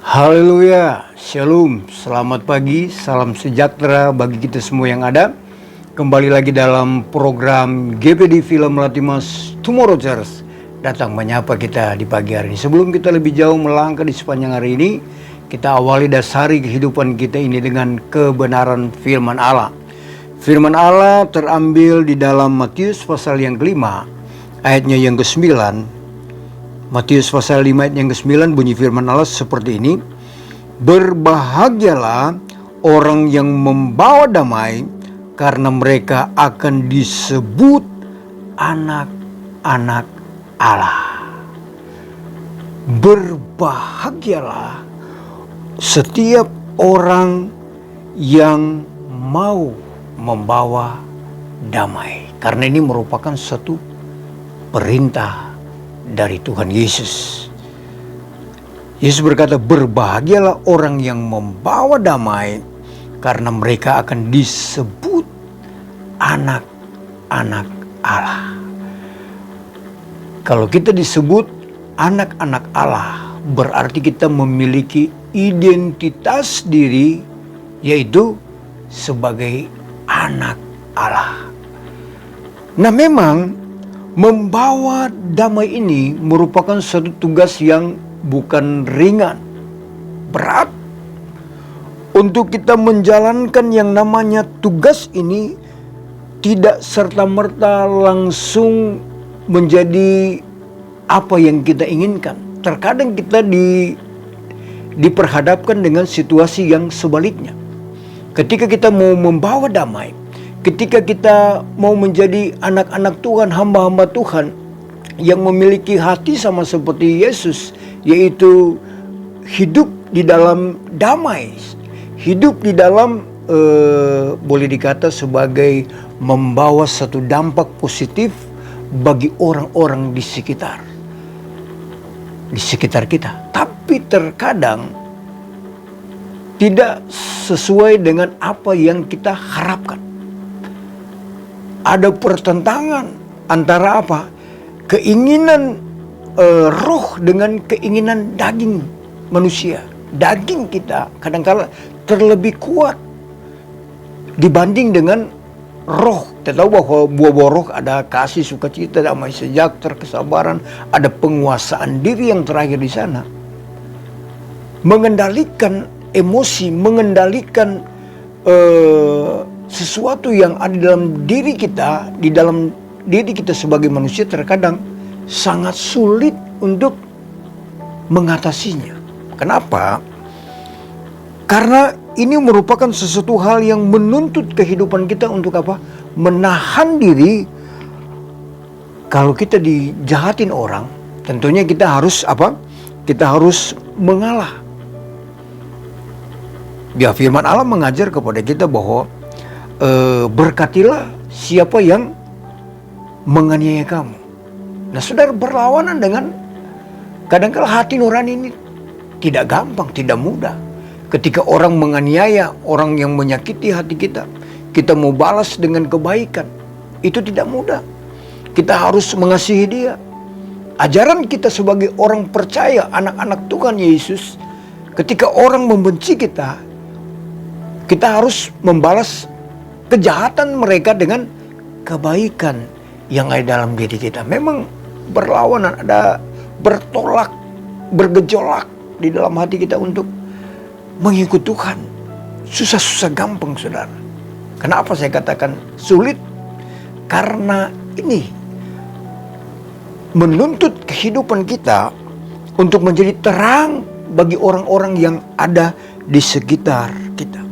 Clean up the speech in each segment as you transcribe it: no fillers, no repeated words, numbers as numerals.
Haleluya, Shalom, selamat pagi, salam sejahtera bagi kita semua yang ada. Kembali lagi dalam program GPD Film Latimas Tomorrow Church datang menyapa kita di pagi hari ini. Sebelum kita lebih jauh melangkah di sepanjang hari ini, kita awali dasari kehidupan kita ini dengan kebenaran firman Allah. Firman Allah terambil di dalam Matius pasal yang kelima, ayatnya yang ke-9. Matius pasal 5 ayat yang ke-9 bunyi firman Allah seperti ini. Berbahagialah orang yang membawa damai, karena mereka akan disebut anak-anak Allah. Berbahagialah setiap orang yang mau membawa damai, karena ini merupakan satu perintah dari Tuhan Yesus. Yesus berkata, berbahagialah orang yang membawa damai, karena mereka akan disebut anak-anak Allah. Kalau kita disebut anak-anak Allah, berarti kita memiliki identitas diri, yaitu sebagai anak Allah. Nah, memang membawa damai ini merupakan suatu tugas yang bukan ringan, berat. Untuk kita menjalankan yang namanya tugas ini tidak serta-merta langsung menjadi apa yang kita inginkan. Terkadang kita diperhadapkan dengan situasi yang sebaliknya. Ketika kita mau membawa damai, ketika kita mau menjadi anak-anak Tuhan, hamba-hamba Tuhan yang memiliki hati sama seperti Yesus, yaitu hidup di dalam damai, hidup di dalam boleh dikata sebagai membawa satu dampak positif bagi orang-orang di sekitar kita. Tapi terkadang tidak sesuai dengan apa yang kita harapkan. Ada pertentangan antara apa? Keinginan roh dengan keinginan daging manusia. Daging kita kadang-kala terlebih kuat dibanding dengan roh. Kita tahu bahwa buah-buah roh ada kasih, sukacita, damai sejahtera, kesabaran, ada penguasaan diri yang terakhir di sana. Mengendalikan emosi, mengendalikan sesuatu yang ada dalam diri kita, di dalam diri kita sebagai manusia terkadang sangat sulit untuk mengatasinya. Kenapa? Karena ini merupakan sesuatu hal yang menuntut kehidupan kita untuk apa? Menahan diri. Kalau kita dijahatin orang, tentunya kita harus apa? Kita harus mengalah. Ya, firman Allah mengajar kepada kita bahwa berkatilah siapa yang menganiaya kamu. Nah, saudara, berlawanan dengan kadang-kala hati nurani ini tidak gampang, tidak mudah. Ketika orang menganiaya, orang yang menyakiti hati kita, kita mau balas dengan kebaikan, itu tidak mudah. Kita harus mengasihi dia. Ajaran kita sebagai orang percaya, anak-anak Tuhan Yesus, ketika orang membenci kita, kita harus membalas kejahatan mereka dengan kebaikan yang ada dalam diri kita. Memang berlawanan, ada bertolak, bergejolak di dalam hati kita untuk mengikut Tuhan. Susah-susah gampang, saudara. Kenapa saya katakan sulit? Karena ini menuntut kehidupan kita untuk menjadi terang bagi orang-orang yang ada di sekitar kita.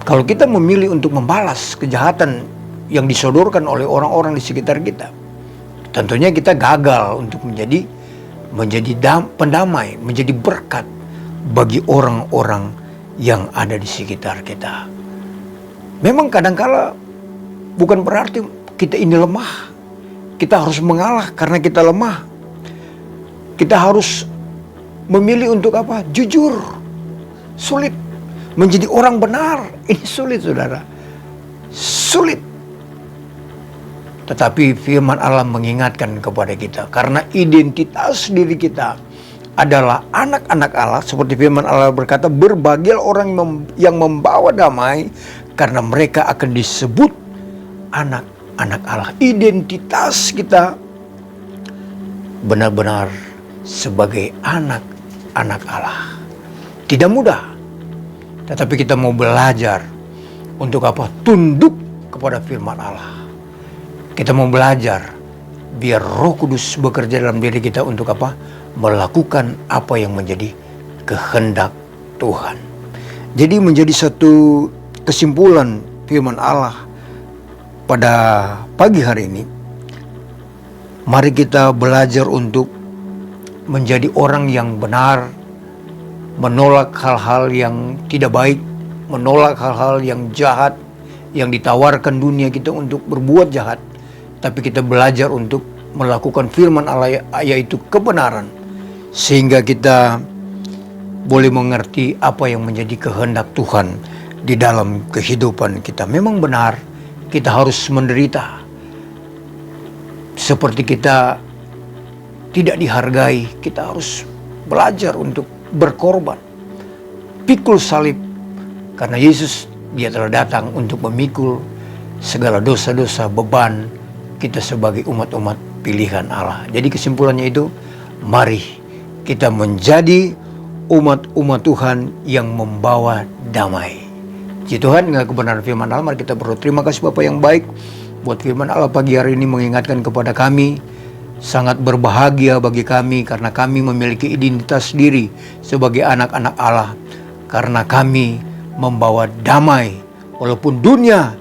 Kalau kita memilih untuk membalas kejahatan yang disodorkan oleh orang-orang di sekitar kita, tentunya kita gagal untuk menjadi pendamai, menjadi berkat bagi orang-orang yang ada di sekitar kita. Memang kadangkala bukan berarti kita ini lemah. Kita harus mengalah karena kita lemah. Kita harus memilih untuk apa? Jujur. Sulit. Menjadi orang benar, ini sulit, saudara. Sulit. Tetapi firman Allah mengingatkan kepada kita, karena identitas diri kita adalah anak-anak Allah, seperti firman Allah berkata, berbahagialah orang yang membawa damai, karena mereka akan disebut anak-anak Allah. Identitas kita benar-benar sebagai anak-anak Allah. Tidak mudah, tetapi kita mau belajar untuk apa? Tunduk kepada firman Allah. Kita mau belajar biar Roh Kudus bekerja dalam diri kita untuk apa? Melakukan apa yang menjadi kehendak Tuhan. Jadi menjadi satu kesimpulan firman Allah pada pagi hari ini, mari kita belajar untuk menjadi orang yang benar, menolak hal-hal yang tidak baik, menolak hal-hal yang jahat, yang ditawarkan dunia kita untuk berbuat jahat. Tapi kita belajar untuk melakukan firman Allah, yaitu kebenaran, sehingga kita boleh mengerti apa yang menjadi kehendak Tuhan di dalam kehidupan kita. Memang benar, kita harus menderita. Seperti kita tidak dihargai, kita harus belajar untuk berkorban. Pikul salib, karena Yesus, Dia telah datang untuk memikul segala dosa-dosa, beban kita sebagai umat-umat pilihan Allah. Jadi kesimpulannya itu, mari kita menjadi umat-umat Tuhan yang membawa damai. Puji Tuhan, dengan kebenaran firman Allah, mari kita berdoa. Terima kasih Bapa yang baik, buat firman Allah pagi hari ini mengingatkan kepada kami. Sangat berbahagia bagi kami karena kami memiliki identitas diri sebagai anak-anak Allah. Karena kami membawa damai, walaupun dunia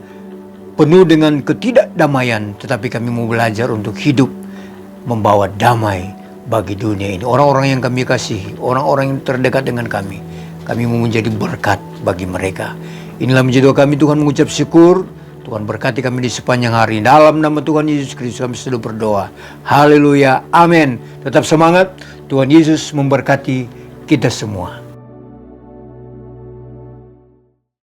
penuh dengan ketidakdamaian, tetapi kami mau belajar untuk hidup membawa damai bagi dunia ini. Orang-orang yang kami kasihi, orang-orang yang terdekat dengan kami mau menjadi berkat bagi mereka. Inilah menjadi doa kami. Tuhan, mengucap syukur. Tuhan berkati kami di sepanjang hari. Dalam nama Tuhan Yesus Kristus kami selalu berdoa. Haleluya, amin. Tetap semangat. Tuhan Yesus memberkati kita semua.